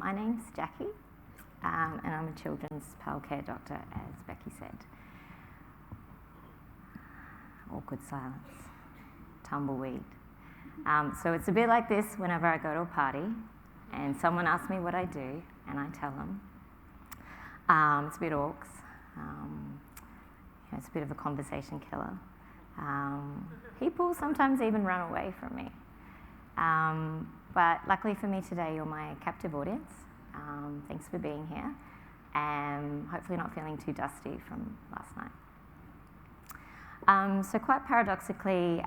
My name's Jacqui, and I'm a children's pal care doctor, as Becky said. Awkward silence, tumbleweed. So it's a bit like this whenever I go to a party and someone asks me what I do and I tell them. It's a bit orcs. It's a bit of a conversation killer. People sometimes even run away from me. But luckily for me today, you're my captive audience. Thanks for being here, and hopefully not feeling too dusty from last night. So quite paradoxically,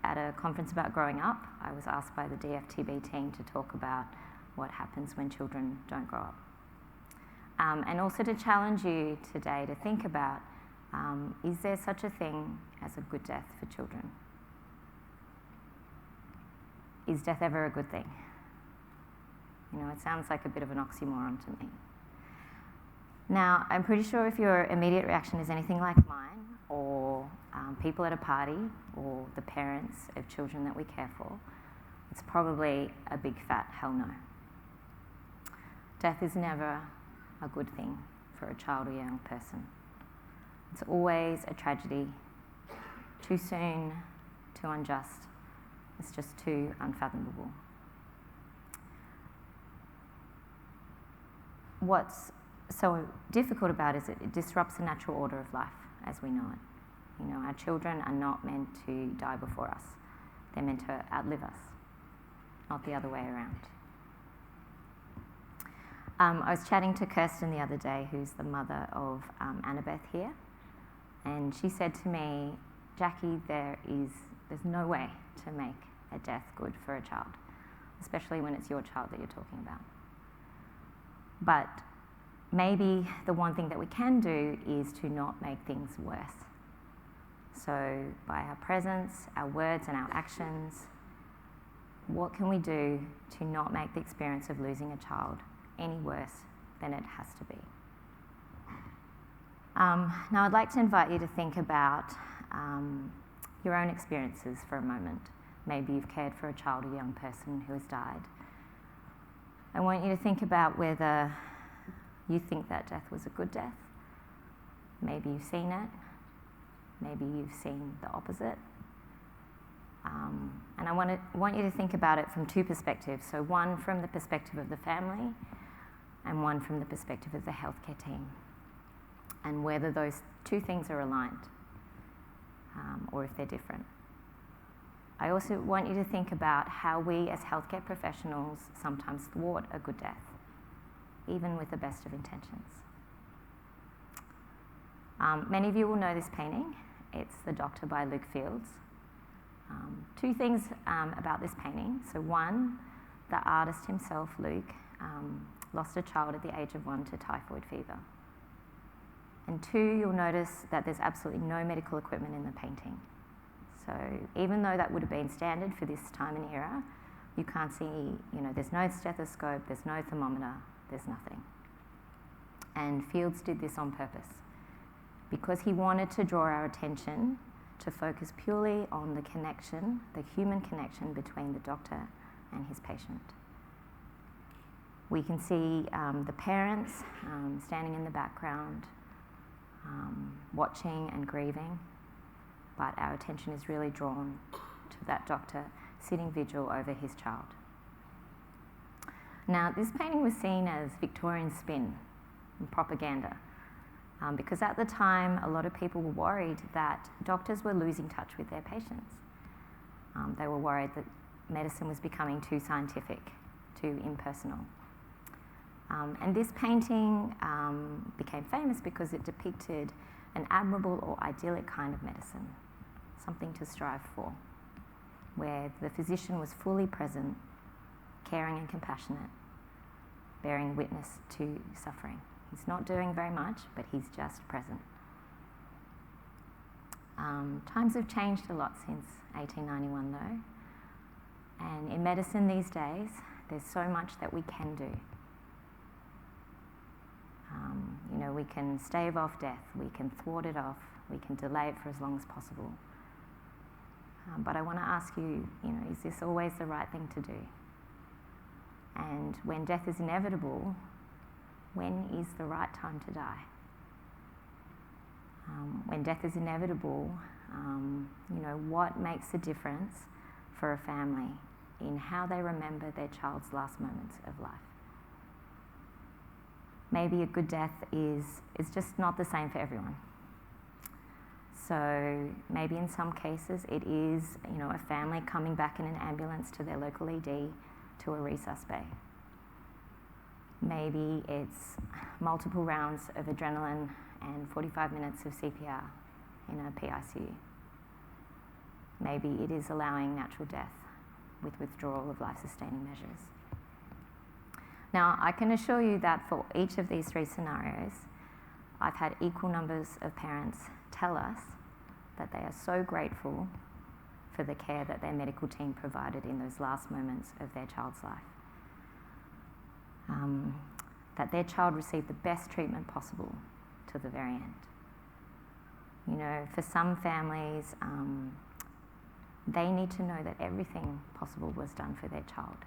at a conference about growing up, I was asked by the DFTB team to talk about what happens when children don't grow up. And also to challenge you today to think about, is there such a thing as a good death for children? Is death ever a good thing? You know, it sounds like a bit of an oxymoron to me. Now, I'm pretty sure if your immediate reaction is anything like mine, or people at a party, or the parents of children that we care for, it's probably a big fat hell no. Death is never a good thing for a child or young person. It's always a tragedy, too soon, too unjust. It's just too unfathomable. What's so difficult about it is it disrupts the natural order of life as we know it. You know, our children are not meant to die before us. They're meant to outlive us, not the other way around. I was chatting to Kirsten the other day, who's the mother of Annabeth here, and she said to me, Jacqui, there's no way to make a death good for a child, especially when it's your child that you're talking about. But maybe the one thing that we can do is to not make things worse. So by our presence, our words and our actions, what can we do to not make the experience of losing a child any worse than it has to be? Now I'd like to invite you to think about your own experiences for a moment. Maybe you've cared for a child or young person who has died. I want you to think about whether you think that death was a good death. Maybe you've seen it. Maybe you've seen the opposite. And I want you to think about it from two perspectives. So one from the perspective of the family and one from the perspective of the healthcare team, and whether those two things are aligned or if they're different. I also want you to think about how we as healthcare professionals sometimes thwart a good death, even with the best of intentions. Many of you will know this painting. It's The Doctor by Luke Fields. Two things about this painting. So one, the artist himself, Luke, lost a child at the age of 1 to typhoid fever. And two, you'll notice that there's absolutely no medical equipment in the painting. So even though that would have been standard for this time and era, you can't see, there's no stethoscope, there's no thermometer, there's nothing. And Fields did this on purpose because he wanted to draw our attention to focus purely on the connection, the human connection between the doctor and his patient. We can see the parents standing in the background, watching and grieving, but our attention is really drawn to that doctor sitting vigil over his child. Now, this painting was seen as Victorian spin and propaganda because at the time, a lot of people were worried that doctors were losing touch with their patients. They were worried that medicine was becoming too scientific, too impersonal. And this painting became famous because it depicted an admirable or idyllic kind of medicine, something to strive for, where the physician was fully present, caring and compassionate, bearing witness to suffering. He's not doing very much, but he's just present. Times have changed a lot since 1891 though, and in medicine these days, there's so much that we can do. We can stave off death, we can thwart it off, we can delay it for as long as possible. But I want to ask you, is this always the right thing to do? And when death is inevitable, when is the right time to die? When death is inevitable, what makes a difference for a family in how they remember their child's last moments of life? Maybe a good death is just not the same for everyone. So maybe in some cases it is, a family coming back in an ambulance to their local ED to a resus bay. Maybe it's multiple rounds of adrenaline and 45 minutes of CPR in a PICU. Maybe it is allowing natural death with withdrawal of life-sustaining measures. Now, I can assure you that for each of these three scenarios, I've had equal numbers of parents tell us that they are so grateful for the care that their medical team provided in those last moments of their child's life. That their child received the best treatment possible to the very end. For some families, they need to know that everything possible was done for their child.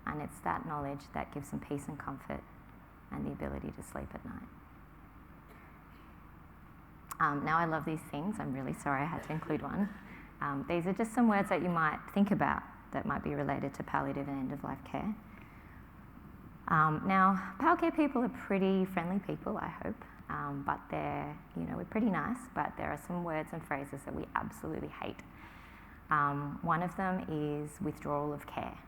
And it's that knowledge that gives them peace and comfort and the ability to sleep at night. Now, I love these things. I'm really sorry I had to include one. These are just some words that you might think about that might be related to palliative and end-of-life care. Now, pal care people are pretty friendly people, I hope, but we're pretty nice, but there are some words and phrases that we absolutely hate. One of them is withdrawal of care.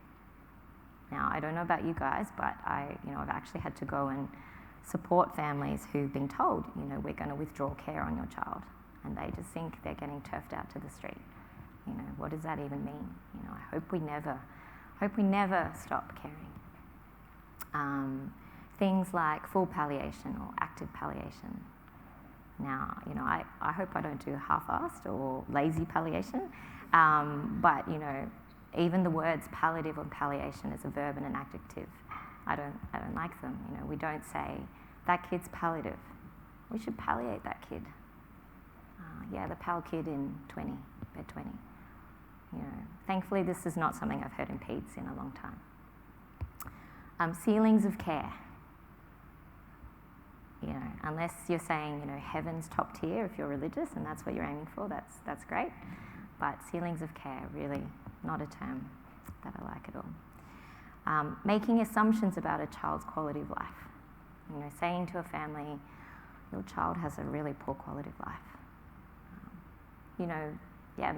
Now, I don't know about you guys, but I've actually had to go and support families who've been told, we're going to withdraw care on your child, and they just think they're getting turfed out to the street. What does that even mean? I hope we never stop caring. Things like full palliation or active palliation. Now, I hope I don't do half-assed or lazy palliation, but even the words palliative or palliation is a verb and an adjective. I don't like them. We don't say that kid's palliative. We should palliate that kid. The pal kid in bed 20. Thankfully, this is not something I've heard in peds in a long time. Ceilings of care. Unless you're saying, heaven's top tier if you're religious and that's what you're aiming for, that's great. But ceilings of care, really not a term that I like at all. Making assumptions about a child's quality of life. Saying to a family, your child has a really poor quality of life.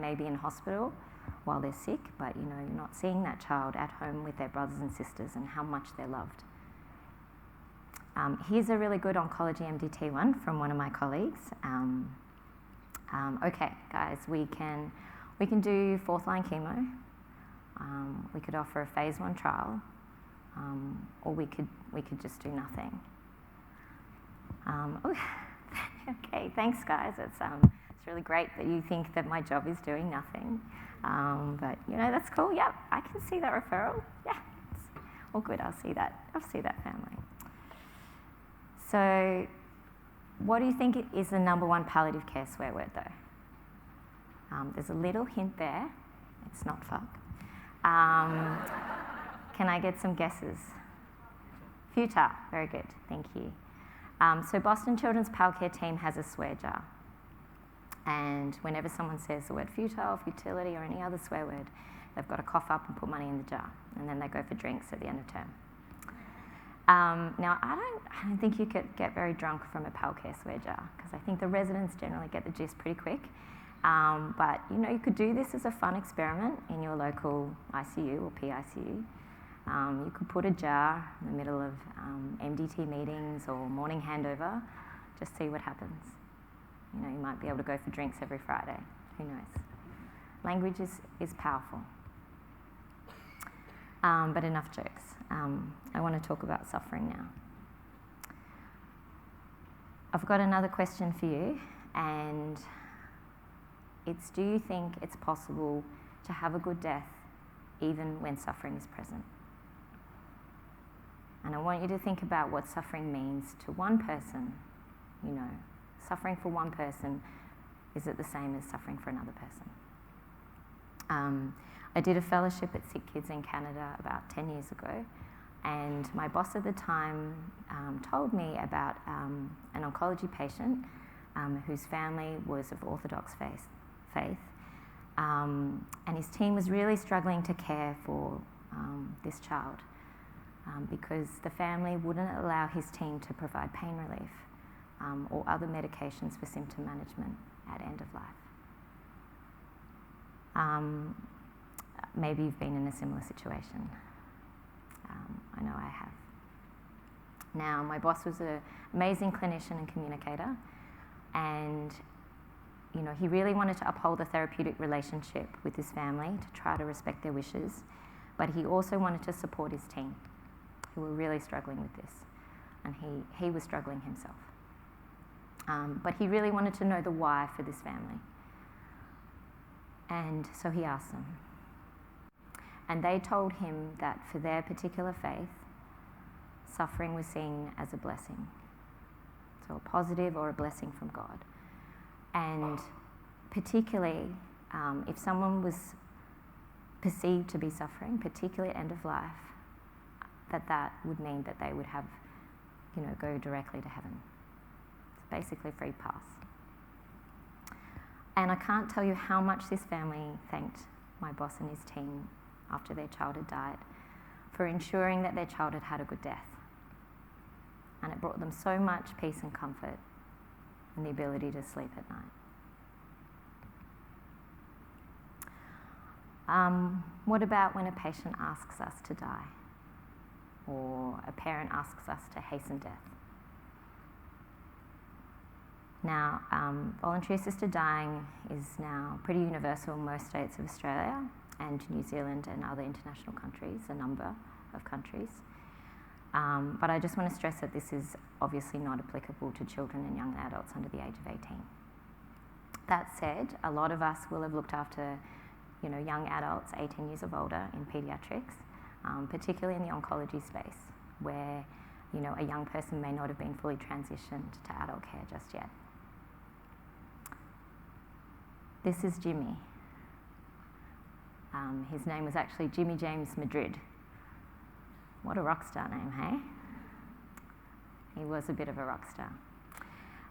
Maybe in hospital while they're sick, but you're not seeing that child at home with their brothers and sisters and how much they're loved. Here's a really good oncology MDT one from one of my colleagues. Okay, guys, we can do fourth line chemo. We could offer a phase 1 trial, or we could just do nothing. Okay, thanks, guys. It's really great that you think that my job is doing nothing. But that's cool. Yeah, I can see that referral. Yeah, it's all good. I'll see that family. So, what do you think is the number one palliative care swear word, though? There's a little hint there. It's not fuck. Can I get some guesses? Futile. Very good. Thank you. So Boston Children's Pal Care team has a swear jar. And whenever someone says the word futile, futility, or any other swear word, they've got to cough up and put money in the jar. And then they go for drinks at the end of term. Now, I don't think you could get very drunk from a Pal Care swear jar, because I think the residents generally get the gist pretty quick. But you could do this as a fun experiment in your local ICU or PICU. You could put a jar in the middle of MDT meetings or morning handover, just see what happens. You might be able to go for drinks every Friday. Who knows? Language is powerful. But enough jokes. I want to talk about suffering now. I've got another question for you, and it's, do you think it's possible to have a good death even when suffering is present? And I want you to think about what suffering means to one person. Suffering for one person, is it the same as suffering for another person? I did a fellowship at Sick Kids in Canada about 10 years ago, And my boss at the time told me about an oncology patient whose family was of Orthodox faith. And his team was really struggling to care for this child because the family wouldn't allow his team to provide pain relief or other medications for symptom management at end of life. Maybe you've been in a similar situation. I know I have. Now, my boss was an amazing clinician and communicator, and he really wanted to uphold a therapeutic relationship with his family to try to respect their wishes, but he also wanted to support his team, who were really struggling with this, and he was struggling himself. But he really wanted to know the why for this family. And so he asked them. And they told him that for their particular faith, suffering was seen as a blessing. So a positive or a blessing from God. And particularly, if someone was perceived to be suffering, particularly at end of life, that would mean that they would have, go directly to heaven. It's basically a free pass. And I can't tell you how much this family thanked my boss and his team after their child had died for ensuring that their child had had a good death. And it brought them so much peace and comfort and the ability to sleep at night. What about when a patient asks us to die? Or a parent asks us to hasten death? Now, voluntary assisted dying is now pretty universal in most states of Australia and New Zealand and other international countries, a number of countries. But I just want to stress that this is obviously not applicable to children and young adults under the age of 18. That said, a lot of us will have looked after young adults 18 years of older in paediatrics, particularly in the oncology space, where a young person may not have been fully transitioned to adult care just yet. This is Jimmy. His name was actually Jimmy James Madrid. What a rock star name, hey? He was a bit of a rock star.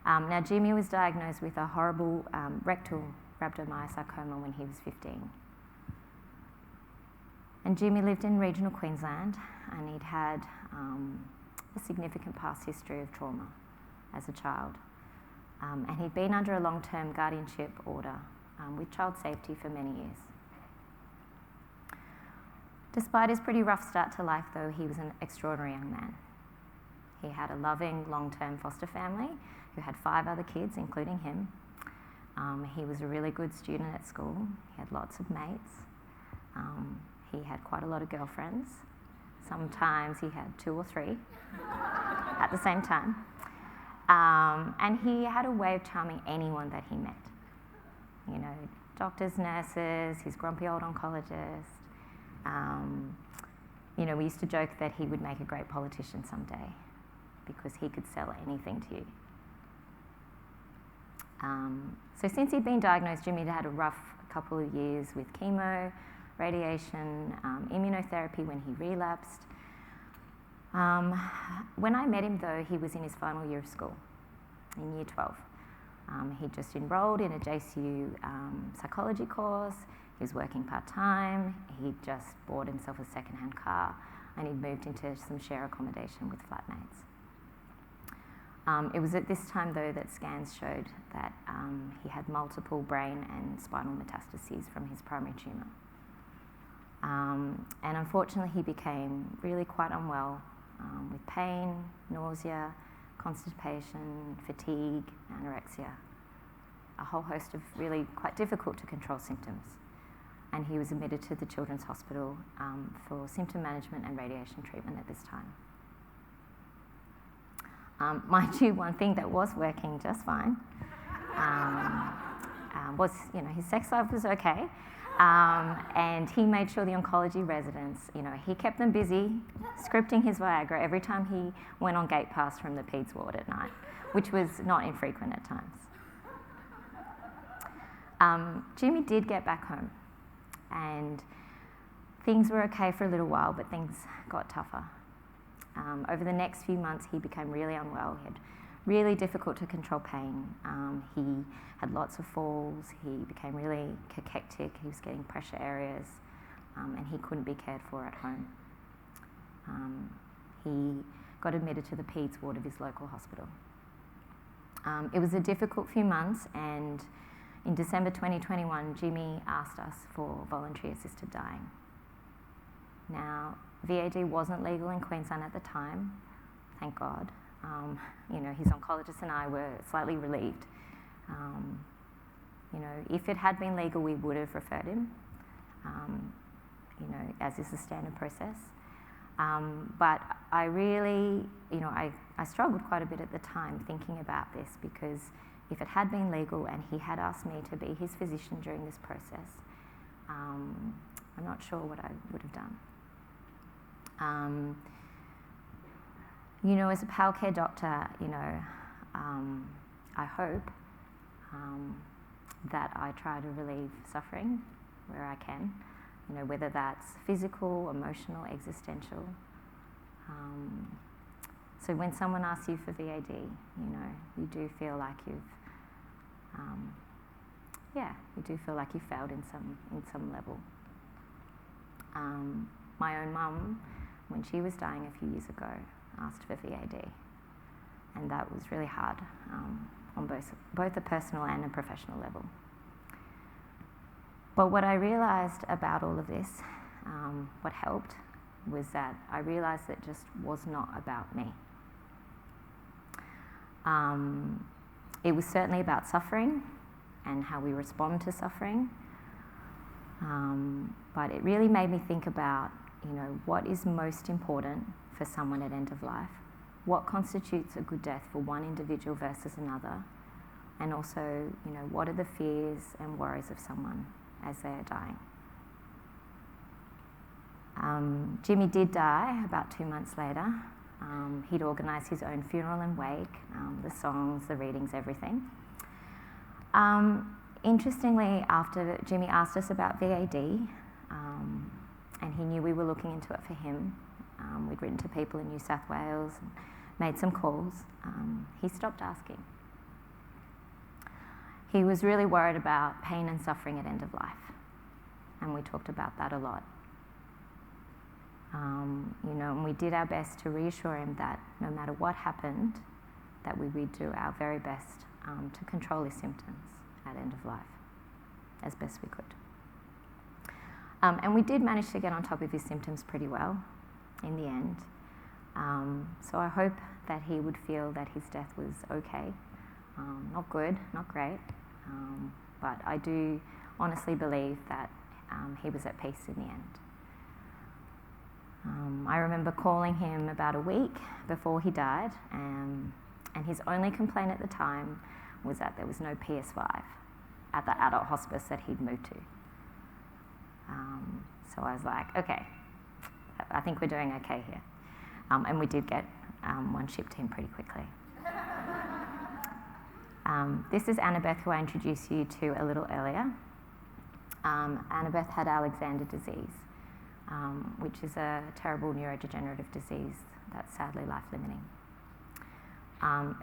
Now, Jimmy was diagnosed with a horrible rectal rhabdomyosarcoma when he was 15. And Jimmy lived in regional Queensland, and he'd had a significant past history of trauma as a child. And he'd been under a long-term guardianship order with child safety for many years. Despite his pretty rough start to life, though, he was an extraordinary young man. He had a loving, long-term foster family who had 5 other kids, including him. He was a really good student at school. He had lots of mates. He had quite a lot of girlfriends. Sometimes he had 2 or 3 at the same time. And he had a way of charming anyone that he met. Doctors, nurses, his grumpy old oncologist. We used to joke that he would make a great politician someday because he could sell anything to you. So since he'd been diagnosed, Jimmy had had a rough couple of years with chemo, radiation, immunotherapy when he relapsed. When I met him, though, he was in his final year of school, in year 12. He'd just enrolled in a JCU psychology course. He was working part-time. He'd just bought himself a second-hand car, and he'd moved into some share accommodation with flatmates. It was at this time, though, that scans showed that he had multiple brain and spinal metastases from his primary tumour. And unfortunately, he became really quite unwell with pain, nausea, constipation, fatigue, anorexia, a whole host of really quite difficult to control symptoms. And he was admitted to the Children's Hospital for symptom management and radiation treatment at this time. Mind you, one thing that was working just fine was, his sex life was okay. And he made sure the oncology residents, he kept them busy scripting his Viagra every time he went on gate pass from the peds ward at night, which was not infrequent at times. Jimmy did get back home, and things were okay for a little while, but things got tougher. over the next few months, he became really unwell. He had really difficult to control pain. He had lots of falls. He became really cachectic. He was getting pressure areas, and he couldn't be cared for at home. He got admitted to the peds ward of his local hospital. It was a difficult few months, and in December 2021, Jimmy asked us for voluntary assisted dying. Now, VAD wasn't legal in Queensland at the time, thank God. His oncologist and I were slightly relieved. If it had been legal, we would have referred him, as is the standard process. But I really, I struggled quite a bit at the time thinking about this, because if it had been legal and he had asked me to be his physician during this process, I'm not sure what I would have done. As a Palcare doctor, I hope that I try to relieve suffering where I can, whether that's physical, emotional, existential. So when someone asks you for VAD, you do feel like you've failed in some level. My own mum, when she was dying a few years ago, asked for VAD, and that was really hard on both a personal and a professional level. But what I realised about all of this, what helped, was that I realised that it just was not about me. It was certainly about suffering and how we respond to suffering, but it really made me think about, what is most important for someone at end of life? What constitutes a good death for one individual versus another? And also, what are the fears and worries of someone as they are dying? Jimmy did die about 2 months later. He'd organised his own funeral and wake, the songs, the readings, everything. Interestingly, after Jimmy asked us about VAD, and he knew we were looking into it for him, we'd written to people in New South Wales and made some calls, he stopped asking. He was really worried about pain and suffering at end of life, and we talked about that a lot. And we did our best to reassure him that no matter what happened, that we would do our very best to control his symptoms at end of life as best we could. And we did manage to get on top of his symptoms pretty well in the end. So I hope that he would feel that his death was okay. Not good, not great, but I do honestly believe that he was at peace in the end. I remember calling him about a week before he died, and his only complaint at the time was that there was no PS5 at the adult hospice that he'd moved to. So I was like, okay, I think we're doing okay here. And we did get one shipped in pretty quickly. This is Annabeth, who I introduced you to a little earlier. Annabeth had Alexander disease, which is a terrible neurodegenerative disease that's sadly life-limiting.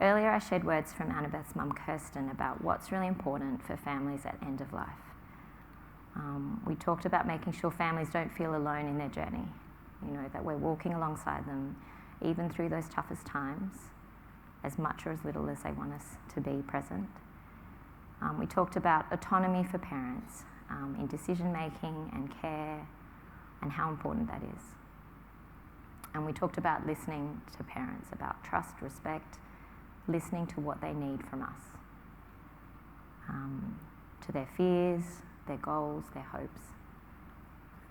Earlier I shared words from Annabeth's mum, Kirsten, about what's really important for families at end of life. We talked about making sure families don't feel alone in their journey, that we're walking alongside them, even through those toughest times, as much or as little as they want us to be present. We talked about autonomy for parents in decision-making and care, and how important that is. And we talked about listening to parents, about trust, respect, listening to what they need from us, to their fears, their goals, their hopes.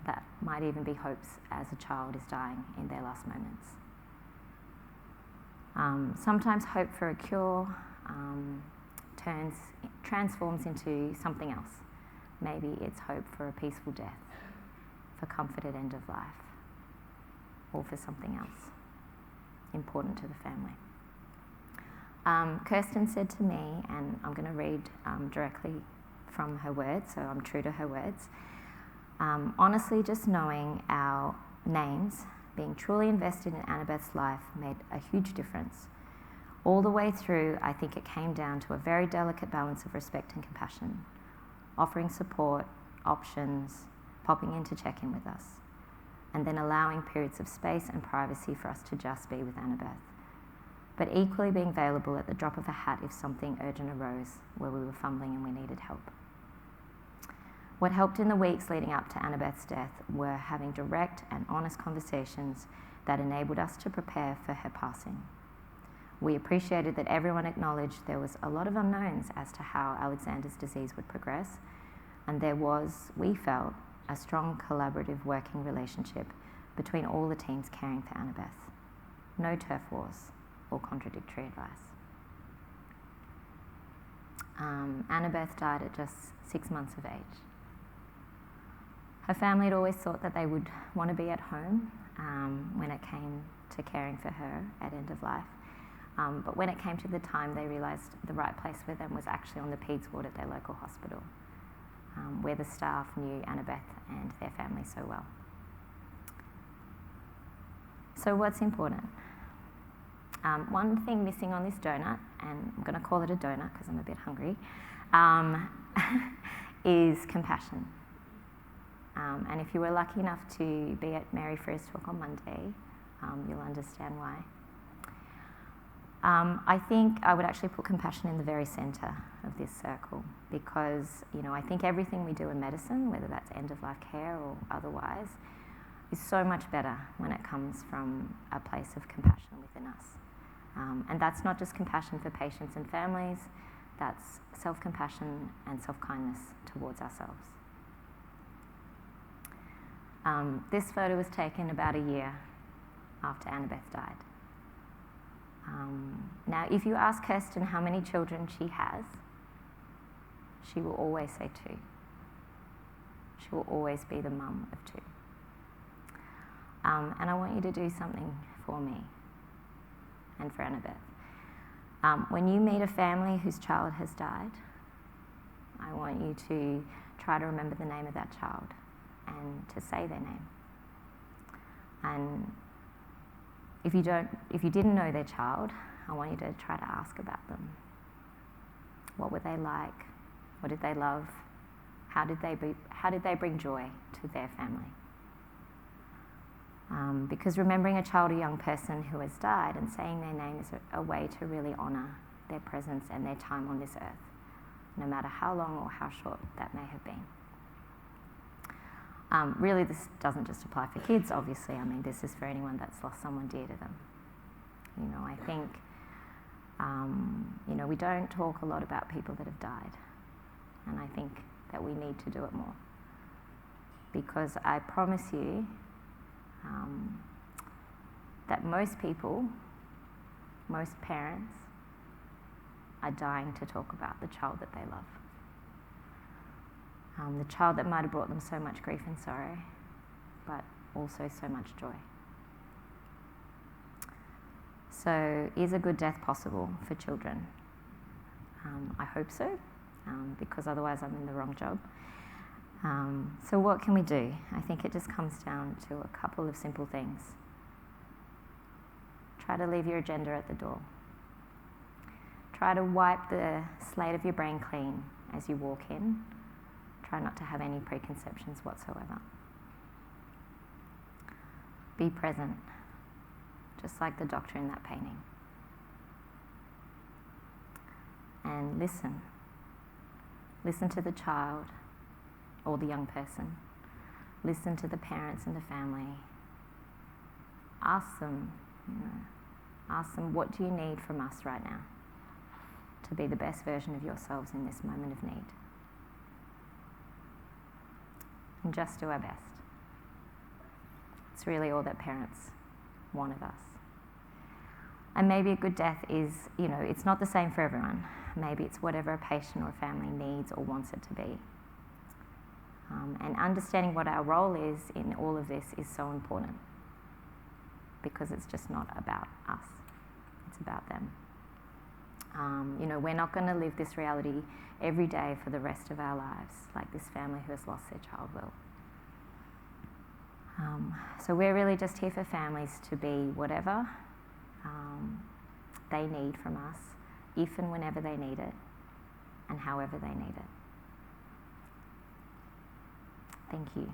That might even be hopes as a child is dying in their last moments. Sometimes hope for a cure transforms into something else. Maybe it's hope for a peaceful death, for comfort at end of life, or for something else important to the family. Kirsten said to me, and I'm going to read directly from her words, so I'm true to her words. Honestly, just knowing our names being truly invested in Annabeth's life made a huge difference. All the way through, I think it came down to a very delicate balance of respect and compassion, offering support, options, popping in to check in with us, and then allowing periods of space and privacy for us to just be with Annabeth, but equally being available at the drop of a hat if something urgent arose where we were fumbling and we needed help. What helped in the weeks leading up to Annabeth's death were having direct and honest conversations that enabled us to prepare for her passing. We appreciated that everyone acknowledged there was a lot of unknowns as to how Alexander's disease would progress, and there was, we felt, a strong collaborative working relationship between all the teams caring for Annabeth. No turf wars or contradictory advice. Annabeth died at just 6 months of age. Her family had always thought that they would want to be at home when it came to caring for her at end of life. But when it came to the time, they realised the right place for them was actually on the peds ward at their local hospital, where the staff knew Annabeth and their family so well. So what's important? One thing missing on this donut, and I'm going to call it a donut because I'm a bit hungry, is compassion. And if you were lucky enough to be at Mary Freer's talk on Monday, you'll understand why. I think I would actually put compassion in the very centre of this circle because, I think everything we do in medicine, whether that's end-of-life care or otherwise, is so much better when it comes from a place of compassion within us. And that's not just compassion for patients and families, that's self-compassion and self-kindness towards ourselves. This photo was taken about a year after Annabeth died. Now, if you ask Kirsten how many children she has, she will always say 2. She will always be the mum of 2. And I want you to do something for me and for Annabeth. When you meet a family whose child has died, I want you to try to remember the name of that child and to say their name. And if you didn't know their child, I want you to try to ask about them. What were they like? What did they love? How did they bring joy to their family? Because remembering a child or young person who has died and saying their name is a way to really honour their presence and their time on this earth, no matter how long or how short that may have been. Really, this doesn't just apply for kids, obviously. I mean, this is for anyone that's lost someone dear to them. I think, we don't talk a lot about people that have died. And I think that we need to do it more. Because I promise you that most people, most parents, are dying to talk about the child that they love. The child that might have brought them so much grief and sorrow, but also so much joy. So, is a good death possible for children? I hope so, because otherwise I'm in the wrong job. So what can we do? I think it just comes down to a couple of simple things. Try to leave your agenda at the door. Try to wipe the slate of your brain clean as you walk in. Try not to have any preconceptions whatsoever. Be present, just like the doctor in that painting. And listen. Listen to the child or the young person. Listen to the parents and the family. Ask them, what do you need from us right now to be the best version of yourselves in this moment of need? And just do our best. It's really all that parents want of us. And maybe a good death is, it's not the same for everyone. Maybe it's whatever a patient or a family needs or wants it to be. And understanding what our role is in all of this is so important because it's just not about us. It's about them. We're not going to live this reality every day for the rest of our lives like this family who has lost their child will. So we're really just here for families to be whatever they need from us, if and whenever they need it, and however they need it. Thank you.